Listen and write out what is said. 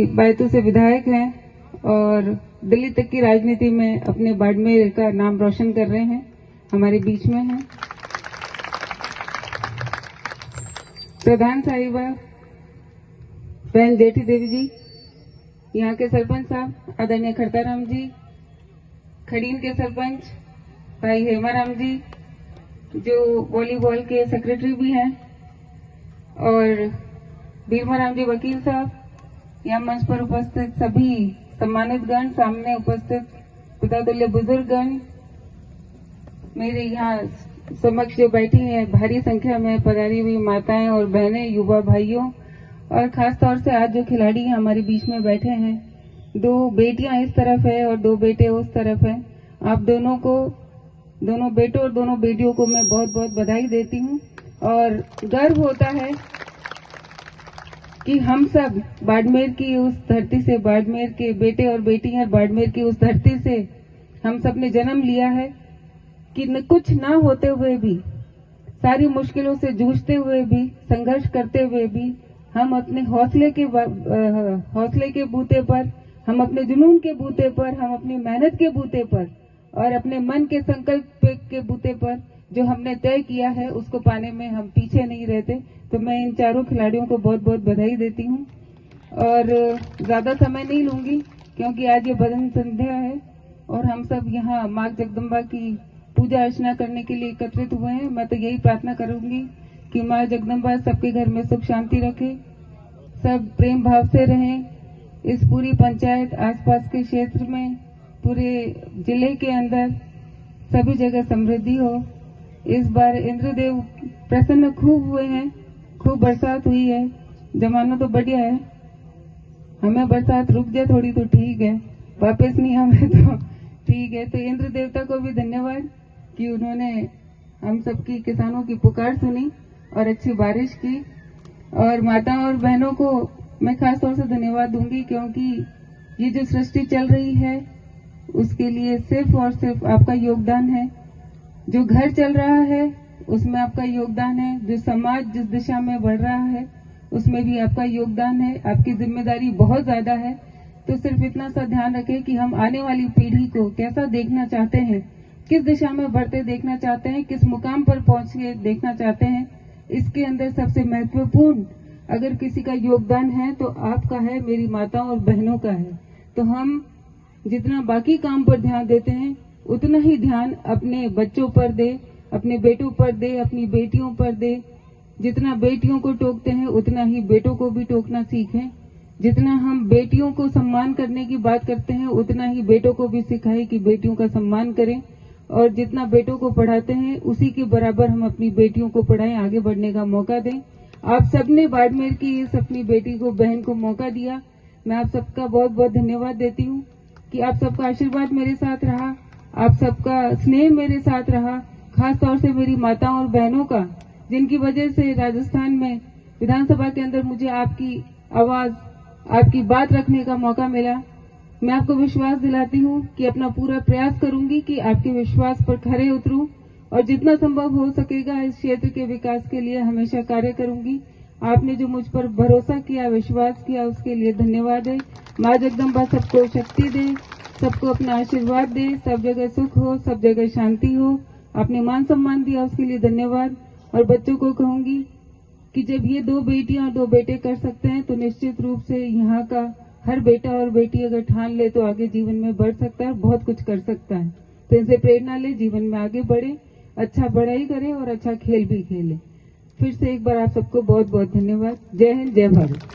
बैतूल से विधायक हैं और दिल्ली तक की राजनीति में अपने बाड़मेर का नाम रोशन कर रहे हैं, हमारे बीच में हैं। प्रधान साहिबा बहन जेठी देवी जी, यहाँ के सरपंच साहब आदरणीय खरताराम जी, खड़ीन के सरपंच भाई हेमाराम जी, जो वॉलीबॉल के सेक्रेटरी भी हैं, और बीरमाराम जी वकील साहब, यहाँ मंच पर उपस्थित सभी सम्मानित गण, सामने उपस्थित पितातुल्य बुजुर्गगण, मेरे यहाँ समक्ष जो बैठी हैं भारी संख्या में पधारी हुई माताएं और बहनें, युवा भाइयों, और खास तौर से आज जो खिलाड़ी हमारे बीच में बैठे हैं, 2 बेटियां इस तरफ है और 2 बेटे उस तरफ है। आप दोनों को, दोनों बेटों और दोनों बेटियों को मैं बहुत बहुत बधाई देती हूँ और गर्व होता है कि हम सब बाड़मेर की उस धरती से, बाड़मेर के बेटे और बेटियां बाड़मेर की उस धरती से हम सब ने जन्म लिया है कि कुछ ना होते हुए भी, सारी मुश्किलों से जूझते हुए भी, संघर्ष करते हुए भी हम अपने हौसले के बूते पर, हम अपने जुनून के बूते पर, हम अपनी मेहनत के बूते पर और अपने मन के संकल्प के बूते पर जो हमने तय किया है उसको पाने में हम पीछे नहीं रहते। तो मैं इन चारों खिलाड़ियों को बहुत बहुत बधाई देती हूँ और ज्यादा समय नहीं लूंगी क्योंकि आज ये भजन संध्या है और हम सब यहाँ माँ जगदम्बा की पूजा अर्चना करने के लिए एकत्रित हुए हैं। मैं तो यही प्रार्थना करूंगी कि माँ जगदम्बा सबके घर में सुख शांति रखे, सब प्रेम भाव से रहें, इस पूरी पंचायत, आसपास के क्षेत्र में, पूरे जिले के अंदर सभी जगह समृद्धि हो। इस बार इंद्रदेव प्रसन्न खूब हुए हैं, खूब बरसात हुई है, जमाना तो बढ़िया है, हमें बरसात रुक जाए थोड़ी तो ठीक है, वापस नहीं हमें तो ठीक है। तो इंद्र देवता को भी धन्यवाद कि उन्होंने हम सबकी, किसानों की पुकार सुनी और अच्छी बारिश की। और माताओं और बहनों को मैं खास तौर से धन्यवाद दूंगी क्योंकि ये जो सृष्टि चल रही है उसके लिए सिर्फ और सिर्फ आपका योगदान है। जो घर चल रहा है उसमें आपका योगदान है, जो समाज जिस दिशा में बढ़ रहा है उसमें भी आपका योगदान है। आपकी जिम्मेदारी बहुत ज्यादा है। तो सिर्फ इतना सा ध्यान रखें कि हम आने वाली पीढ़ी को कैसा देखना चाहते हैं, किस दिशा में बढ़ते देखना चाहते हैं, किस मुकाम पर पहुंच के देखना चाहते हैं। इसके अंदर सबसे महत्वपूर्ण अगर किसी का योगदान है तो आपका है, मेरी माताओं और बहनों का है। तो हम जितना बाकी काम पर ध्यान देते हैं उतना ही ध्यान अपने बच्चों पर दे, अपने बेटों पर दे, अपनी बेटियों पर दे। जितना बेटियों को टोकते हैं उतना ही बेटों को भी टोकना सीखें। जितना हम बेटियों को सम्मान करने की बात करते हैं उतना ही बेटों को भी सिखाएं कि बेटियों का सम्मान करें। और जितना बेटों को पढ़ाते हैं उसी के बराबर हम अपनी बेटियों को पढ़ाएं, आगे बढ़ने का मौका दें। आप सबने बाड़मेर की इस अपनी बेटी को, बहन को मौका दिया। मैं आप सबका बहुत बहुत धन्यवाद देती हूँ कि आप सबका आशीर्वाद मेरे साथ रहा, आप सबका स्नेह मेरे साथ रहा, खास तौर से मेरी माताओं और बहनों का, जिनकी वजह से राजस्थान में विधानसभा के अंदर मुझे आपकी आवाज, आपकी बात रखने का मौका मिला। मैं आपको विश्वास दिलाती हूँ कि अपना पूरा प्रयास करूंगी कि आपके विश्वास पर खरे उतरूं और जितना संभव हो सकेगा इस क्षेत्र के विकास के लिए हमेशा कार्य करूंगी। आपने जो मुझ पर भरोसा किया, विश्वास किया, उसके लिए धन्यवाद है। माँ जगदम्बा सबको शक्ति दे, सबको अपना आशीर्वाद दे, सब जगह सुख हो, सब जगह शांति हो। आपने मान सम्मान दिया उसके लिए धन्यवाद। और बच्चों को कहूंगी कि जब ये 2 बेटियां 2 बेटे कर सकते हैं तो निश्चित रूप से यहाँ का हर बेटा और बेटी अगर ठान ले तो आगे जीवन में बढ़ सकता है, बहुत कुछ कर सकता है। तो इनसे प्रेरणा ले, जीवन में आगे बढ़े, अच्छा पढ़ाई करे और अच्छा खेल भी खेले। फिर से एक बार आप सबको बहुत बहुत धन्यवाद। जय हिंद, जय भारत।